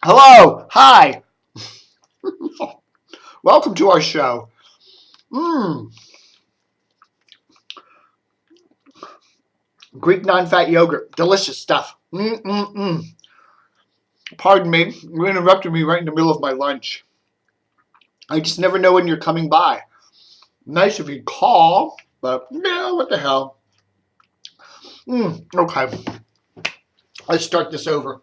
Hello. Hi. Welcome to our show. Greek non-fat yogurt. Delicious stuff. Pardon me. You interrupted me right in the middle of my lunch. I just never know when you're coming by. Nice if you call, but no, what the hell. Okay. Let's start this over.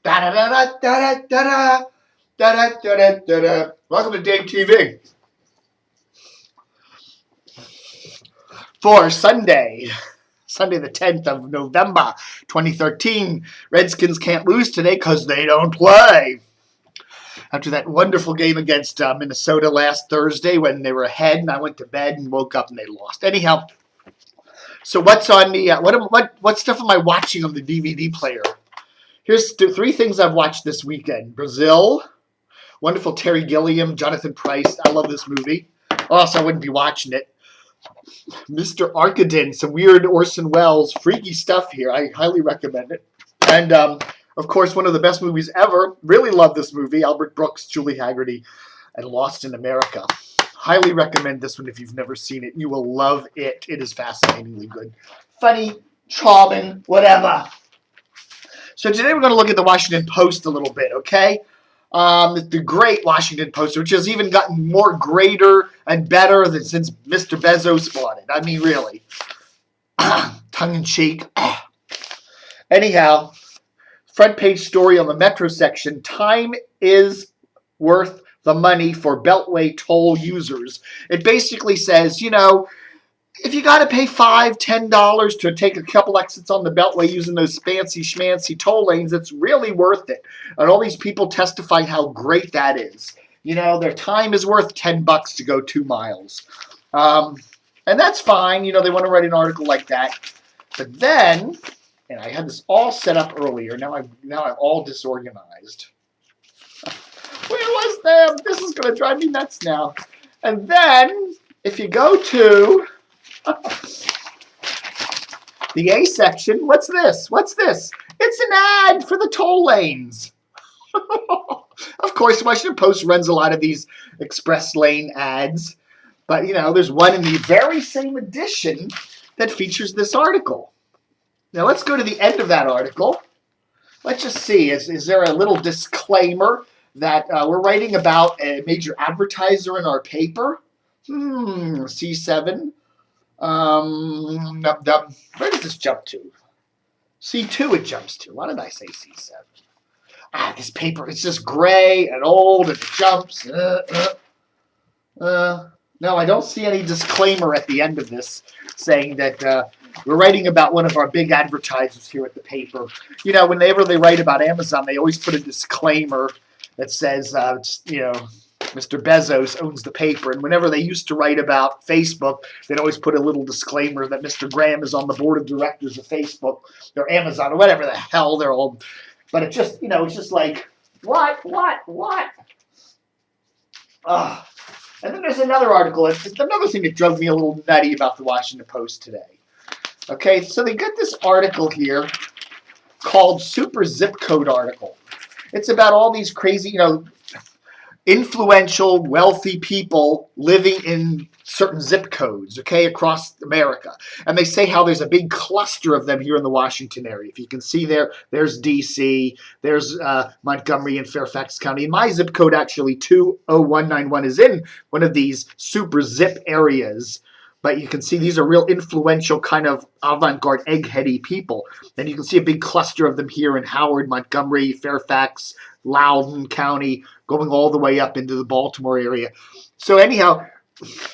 Da-da-da-da-da-da-da. Da-da-da-da-da-da. Welcome to Dave TV. For Sunday the 10th of November, 2013. Redskins can't lose today because they don't play. After that wonderful game against Minnesota last Thursday when they were ahead, and I went to bed and woke up and they lost. Anyhow, so what's on the what stuff am I watching on the DVD player? Here's three things I've watched this weekend. Brazil, wonderful Terry Gilliam, Jonathan Pryce. I love this movie. Or else I wouldn't be watching it. Mr. Arkadin, some weird Orson Welles, freaky stuff here. I highly recommend it. And, of course, one of the best movies ever. Really love this movie. Albert Brooks, Julie Haggerty, and Lost in America. Highly recommend this one if you've never seen it. You will love it. It is fascinatingly good. Funny, charming, whatever. So today we're going to look at the Washington Post a little bit, okay? The great Washington Post, which has even gotten more greater and better than since Mr. Bezos bought it. I mean, really. Tongue-in-cheek. Anyhow, front page story on the Metro section. Time is worth the money for Beltway toll users. It basically says, you know, if you got to pay $5, $10 to take a couple exits on the Beltway using those fancy schmancy toll lanes, it's really worth it. And all these people testify how great that is. You know, their time is worth $10 to go 2 miles. And that's fine. You know, they want to write an article like that. But then, and I had this all set up earlier. Now I'm all disorganized. Where was them? This is going to drive me nuts now. And then, if you go to the A section, what's this? What's this? It's an ad for the toll lanes. Of course, Washington Post runs a lot of these express lane ads. But, you know, there's one in the very same edition that features this article. Now, let's go to the end of that article. Let's just see. Is there a little disclaimer that we're writing about a major advertiser in our paper? C7. Where does this jump to? C2 it jumps to. Why did I say C7? This paper, it's just gray and old and it jumps. No, I don't see any disclaimer at the end of this saying that we're writing about one of our big advertisers here at the paper. You know, whenever they write about Amazon, they always put a disclaimer that says, you know, Mr. Bezos owns the paper. And whenever they used to write about Facebook, they'd always put a little disclaimer that Mr. Graham is on the board of directors of Facebook or Amazon or whatever the hell they're all. But it just, you know, it's just like, what? And then there's another article. It's another thing that drove me a little nutty about the Washington Post today. Okay, so they got this article here called Super Zip Code Article. It's about all these crazy, you know, influential, wealthy people living in certain zip codes, okay, across America. And they say how there's a big cluster of them here in the Washington area. If you can see there's D.C., there's Montgomery and Fairfax County. And my zip code, actually, 20191, is in one of these super zip areas. But you can see these are real influential kind of avant-garde, eggheady people. And you can see a big cluster of them here in Howard, Montgomery, Fairfax, Loudoun County, going all the way up into the Baltimore area. So anyhow,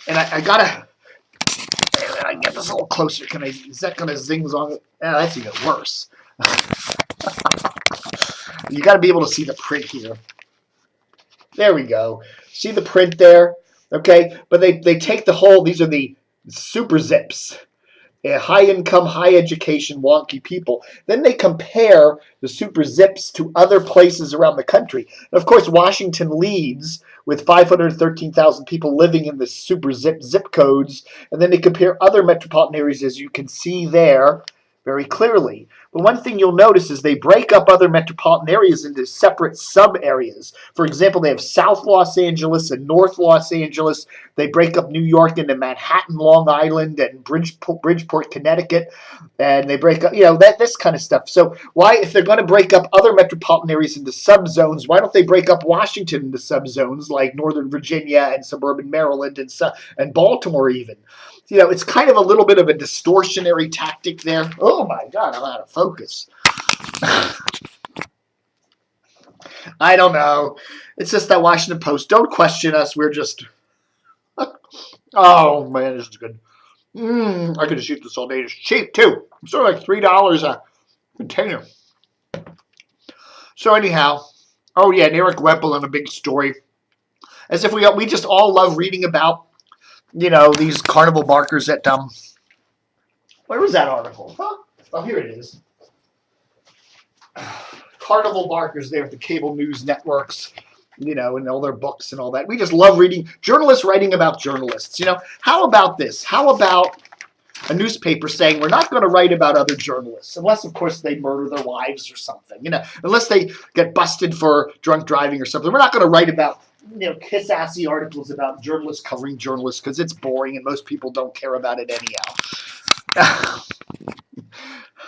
and I gotta get this a little closer. Is that gonna zing on it? Yeah, that's even worse. You gotta be able to see the print here. There we go. See the print there? Okay, but they take the whole, these are the super zips. High income, high education, wonky people. Then they compare the super zips to other places around the country. And of course, Washington leads with 513,000 people living in the super zip codes. And then they compare other metropolitan areas, as you can see there. very clearly. But one thing you'll notice is they break up other metropolitan areas into separate sub-areas. For example, they have South Los Angeles and North Los Angeles. They break up New York into Manhattan, Long Island, and Bridgeport, Connecticut. And they break up, this kind of stuff. So why, if they're going to break up other metropolitan areas into subzones, why don't they break up Washington into subzones like Northern Virginia and suburban Maryland and Baltimore even? It's kind of a little bit of a distortionary tactic there. Oh my God, I'm out of focus. I don't know. It's just that Washington Post. Don't question us. We're just. Oh man, this is good. I could just eat this all day. It's cheap too. It's sort of like $3 a container. So anyhow, oh yeah, and Eric Weppel in a big story. As if we just all love reading about, these carnival barkers at where was that article? Huh? Oh, here it is. Carnival barkers there at the cable news networks, and all their books and all that. We just love reading journalists writing about journalists. How about this? How about a newspaper saying we're not going to write about other journalists unless, of course, they murder their wives or something. Unless they get busted for drunk driving or something. We're not going to write about kiss-assy articles about journalists covering journalists because it's boring and most people don't care about it anyhow.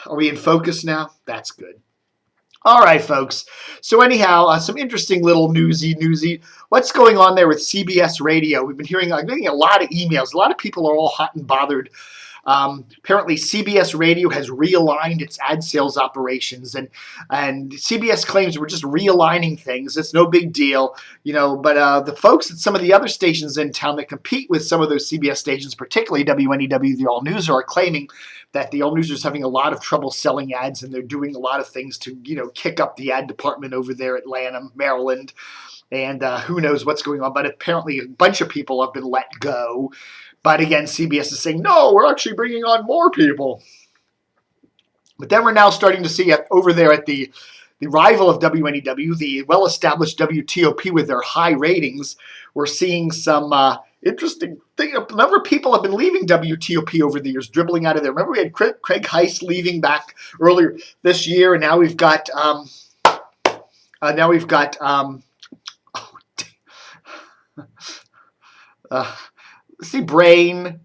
Are we in focus now? That's good. All right, folks. So anyhow, some interesting little newsy. What's going on there with CBS Radio? We've been getting a lot of emails. A lot of people are all hot and bothered. Apparently, CBS Radio has realigned its ad sales operations, and CBS claims we're just realigning things. It's no big deal, But the folks at some of the other stations in town that compete with some of those CBS stations, particularly WNEW, the All News, are claiming that the All News is having a lot of trouble selling ads, and they're doing a lot of things to, kick up the ad department over there at Lanham, Maryland, and who knows what's going on. But apparently, a bunch of people have been let go. But again, CBS is saying, no, we're actually bringing on more people. But then we're now starting to see over there at the rival of WNEW, the well-established WTOP with their high ratings, we're seeing some interesting thing. A number of people have been leaving WTOP over the years, dribbling out of there. Remember we had Craig Heist leaving back earlier this year, and now we've got see, Brain,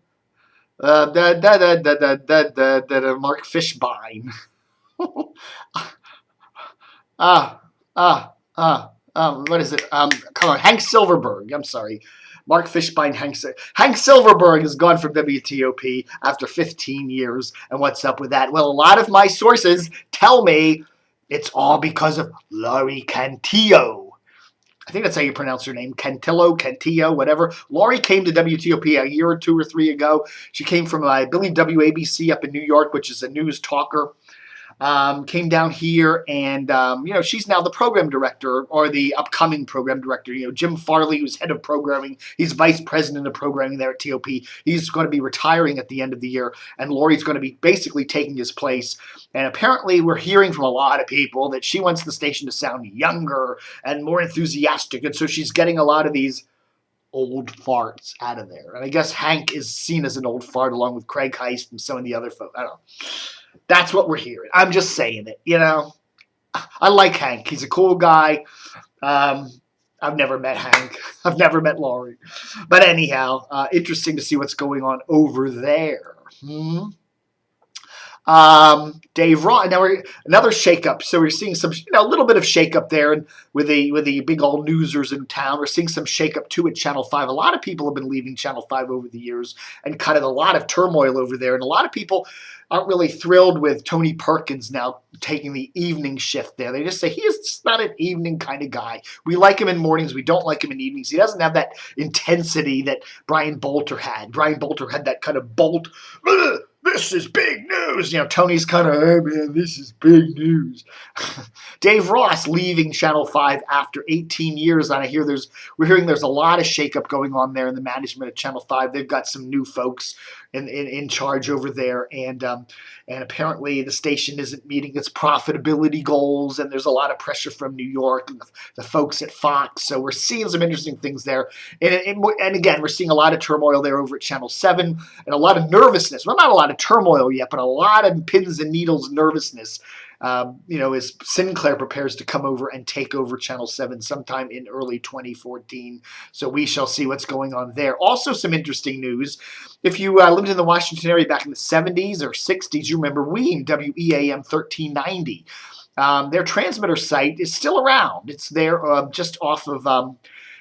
Mark Fishbein. What is it? Come on, Hank Silverberg. I'm sorry. Mark Fishbein, Hank Silverberg has gone from WTOP after 15 years. And what's up with that? Well, a lot of my sources tell me it's all because of Laurie Cantillo. I think that's how you pronounce her name, Cantillo, whatever. Laurie came to WTOP a year or two or three ago. She came from, I believe, WABC up in New York, which is a news talker. Came down here, and she's now the program director, or the upcoming program director. Jim Farley, who's head of programming, he's vice president of programming there at TOP. He's going to be retiring at the end of the year, and Laurie's going to be basically taking his place. And apparently, we're hearing from a lot of people that she wants the station to sound younger and more enthusiastic, and so she's getting a lot of these old farts out of there. And I guess Hank is seen as an old fart along with Craig Heist and some of the other folks. I don't know. That's what we're hearing. I'm just saying it, I like Hank. He's a cool guy. I've never met Hank. I've never met Laurie. But anyhow, interesting to see what's going on over there. Dave Ross. Now another shakeup. So we're seeing some, a little bit of shakeup there, and with the big all newsers in town. We're seeing some shakeup too at Channel 5. A lot of people have been leaving Channel 5 over the years, and kind of a lot of turmoil over there. And a lot of people aren't really thrilled with Tony Perkins now taking the evening shift there. They just say he is just not an evening kind of guy. We like him in mornings. We don't like him in evenings. He doesn't have that intensity that Brian Bolter had. Brian Bolter had that kind of bolt. This is big news. Tony's kind of, hey man, this is big news. Dave Ross leaving Channel 5 after 18 years. And we're hearing there's a lot of shakeup going on there in the management of Channel 5. They've got some new folks, in charge over there, and apparently the station isn't meeting its profitability goals, and there's a lot of pressure from New York and the folks at Fox. So we're seeing some interesting things there, and again, we're seeing a lot of turmoil there over at Channel 7, and a lot of nervousness. Well, not a lot of turmoil yet, but a lot of pins and needles nervousness. As Sinclair prepares to come over and take over Channel 7 sometime in early 2014. So we shall see what's going on there. Also, some interesting news. If you lived in the Washington area back in the 70s or 60s, you remember WEAM, WEAM 1390. Their transmitter site is still around. It's there just off of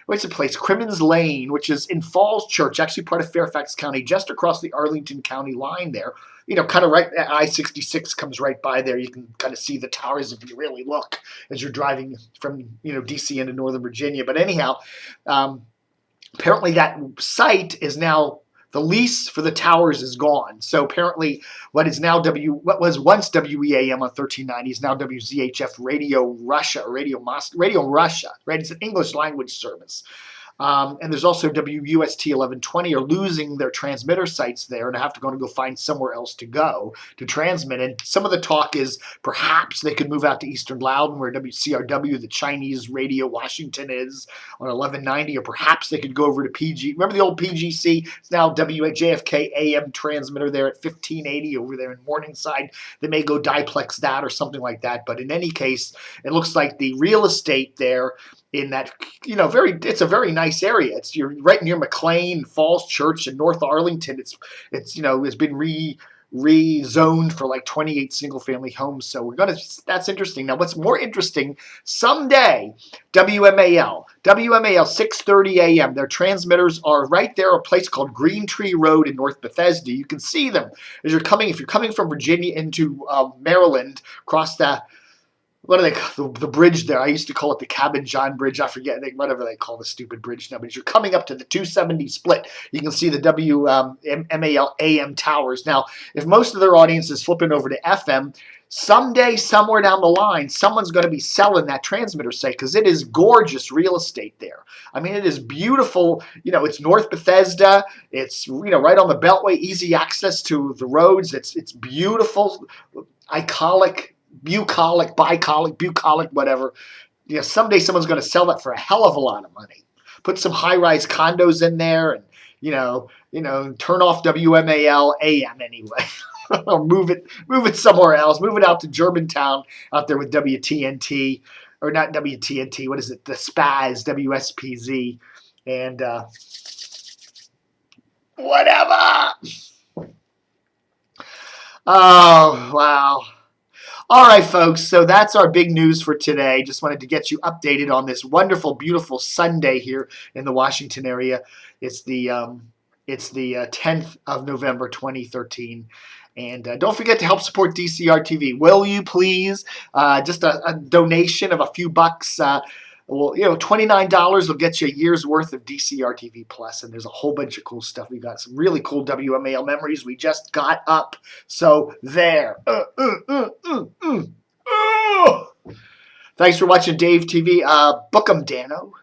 what's the place? Crimmins Lane, which is in Falls Church, actually part of Fairfax County, just across the Arlington County line there. Kind of right, I-66 comes right by there. You can kind of see the towers if you really look as you're driving from, D.C. into Northern Virginia. But anyhow, apparently that site is now, the lease for the towers is gone. So apparently what was once WEAM on 1390 is now WZHF Radio Russia, Radio Russia, right? It's an English language service. And there's also WUST 1120 are losing their transmitter sites there and have to go find somewhere else to go to transmit. And some of the talk is perhaps they could move out to Eastern Loudon where WCRW, the Chinese Radio Washington, is on 1190, or perhaps they could go over to PG. Remember the old PGC? It's now JFK AM transmitter there at 1580 over there in Morningside. They may go diplex that or something like that. But in any case, it looks like the real estate there in that, it's a very nice area. You're right near McLean, Falls Church, and North Arlington. It's been rezoned for like 28 single-family homes. So that's interesting. Now, what's more interesting, someday, WMAL 630 AM, their transmitters are right there, a place called Green Tree Road in North Bethesda. You can see them if you're coming from Virginia into Maryland, across what do they call the bridge there? I used to call it the Cabin John Bridge. I forget, whatever they call the stupid bridge now. But as you're coming up to the 270 split, you can see the WMAL AM towers. Now, if most of their audience is flipping over to FM, someday, somewhere down the line, someone's going to be selling that transmitter site because it is gorgeous real estate there. I mean, it is beautiful. It's North Bethesda. It's right on the Beltway, easy access to the roads. It's beautiful, iconic. Bucolic, whatever. Someday someone's going to sell that for a hell of a lot of money. Put some high-rise condos in there, and turn off WMAL AM anyway, or move it somewhere else. Move it out to Germantown, out there with WTNT, or not WTNT. What is it? The SPAZ, WSPZ, and whatever. Oh wow. All right, folks, so that's our big news for today. Just wanted to get you updated on this wonderful, beautiful Sunday here in the Washington area. It's the 10th of November, 2013. And don't forget to help support DCR TV. Will you please? Just a donation of a few bucks. $29 will get you a year's worth of DCR TV Plus, and there's a whole bunch of cool stuff. We got some really cool WMAL memories we just got up. So there. Thanks for watching Dave TV. Book 'em, Dano.